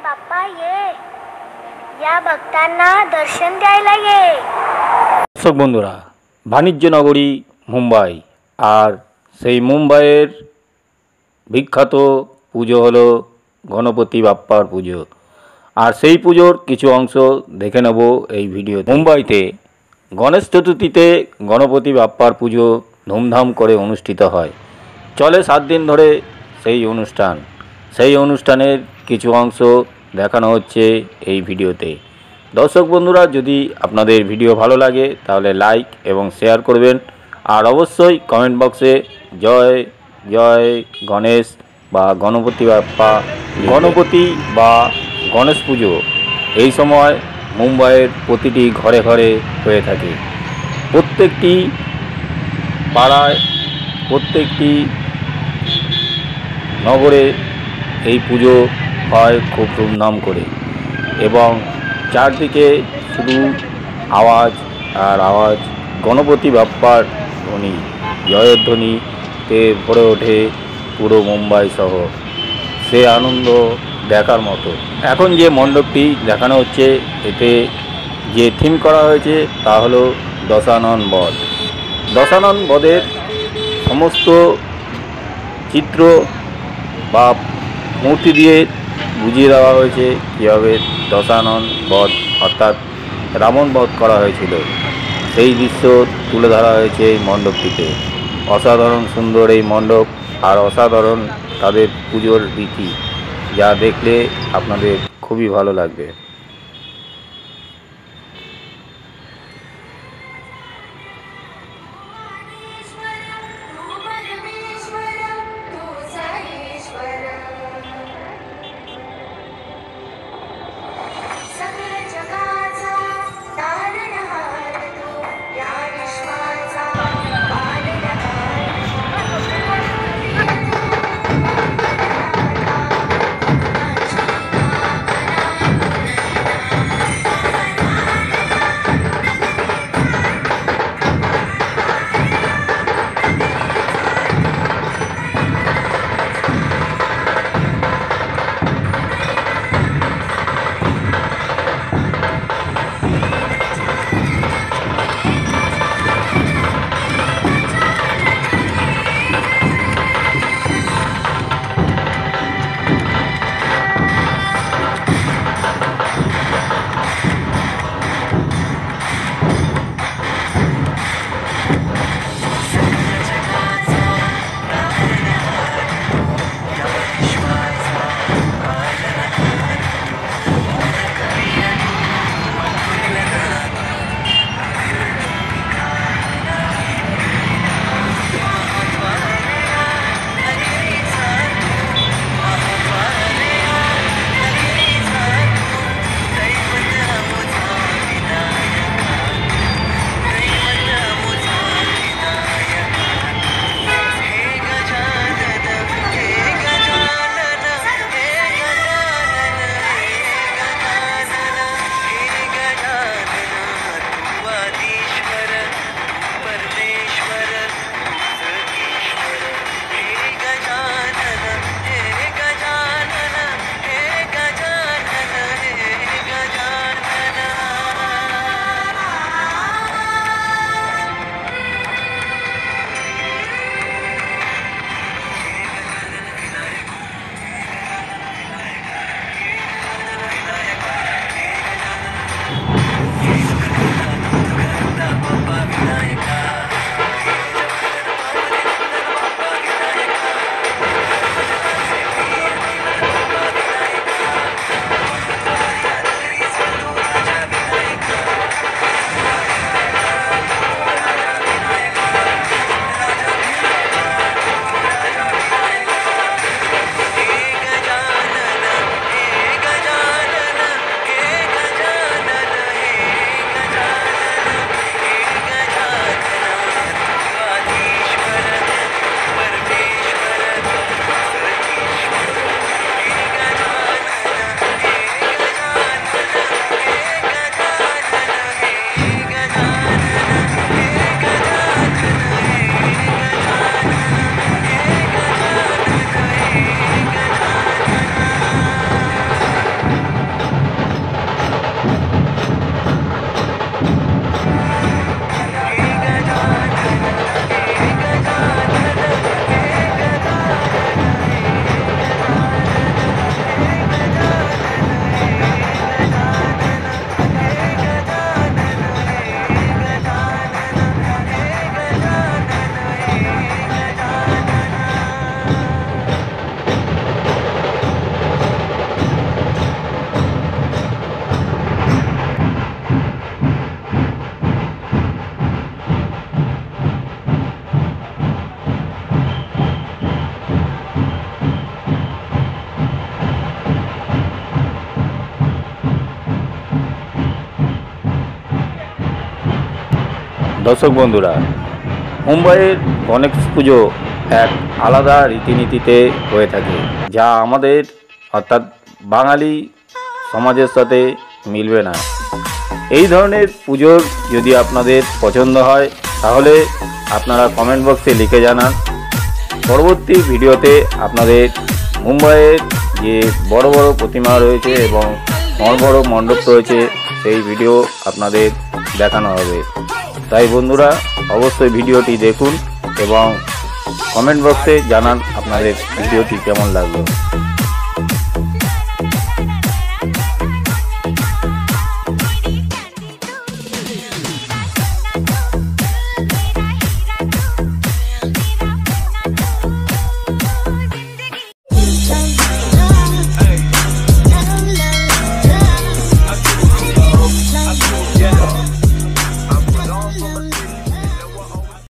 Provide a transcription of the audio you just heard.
बाप्पा ये या भक्तांना दर्शन द्यायला ये। दर्शक बंधुरा वाणिज्य नगरी मुम्बाई और सेई मुम्बाइয়ের বিখ্যাত পুজো হলো গণপতি বাপ্পার পুজো। আর সেই পুজোর কিছু অংশ দেখে নেব এই ভিডিওতে। মুম্বাইতে গণেশ চতুর্থীতে গণপতি বাপ্পার পুজো ধুমধাম করে অনুষ্ঠিত হয়। চলে 7 দিন ধরে সেই অনুষ্ঠান। সেই অনুষ্ঠানের কিছু অংশ দেখানো হচ্ছে এই ভিডিওতে। দর্শক বন্ধুরা যদি আপনাদের ভিডিও ভালো লাগে তাহলে লাইক এবং শেয়ার করবেন। আর অবশ্যই কমেন্ট বক্সে জয় জয় গণেশ বা গণপতি বাপ্পা, গণপতি বা গণেশ পুজো এই সময় মুম্বাইয়ের প্রতিটি ঘরে ঘরে হয়ে থাকে। প্রত্যেকটি পাড়ায়, প্রত্যেকটি নগরে এই পুজো হয় খুব ধুমধাম করে এবং চারদিকে শুধু আওয়াজ আর আওয়াজ। গণপতি বাপ্পার ধ্বনি, জয়ের ধ্বনিতে ভরে ওঠে পুরো মুম্বাই শহর। সে আনন্দ দেখার মতো। এখন যে মণ্ডপটি দেখানো হচ্ছে এতে যে থিম করা হয়েছে তা হলো দশানন বধ। দশানন বধের সমস্ত চিত্র বা মূর্তি দিয়ে বুঝিয়ে দেওয়া হয়েছে কীভাবে দশানন বধ অর্থাৎ রাবণ বধ করা হয়েছিল। সেই দৃশ্য তুলে ধরা হয়েছে এই মণ্ডপটিতে। অসাধারণ সুন্দর এই মণ্ডপ আর অসাধারণ তাদের পুজোর রীতি, যা দেখলে আপনাদের খুবই ভালো লাগবে। দর্শক বন্ধুরা, মুম্বাইয়ের গণেশ পুজো এক আলাদা রীতিনীতিতে হয়ে থাকে, যা আমাদের অর্থাৎ বাঙালি সমাজের সাথে মিলবে না। এই ধরনের পুজোর যদি আপনাদের পছন্দ হয় তাহলে আপনারা কমেন্ট বক্সে লিখে জানান। পরবর্তী ভিডিওতে আপনাদের মুম্বাইয়ের যে বড় বড় প্রতিমা রয়েছে এবং বড় বড় মণ্ডপ রয়েছে সেই ভিডিও আপনাদের দেখানো হবে। তাই বন্ধুরা, অবশ্যই ভিডিওটি দেখুন এবং কমেন্ট বক্সে জানান আপনাদের ভিডিওটি কেমন লাগলো।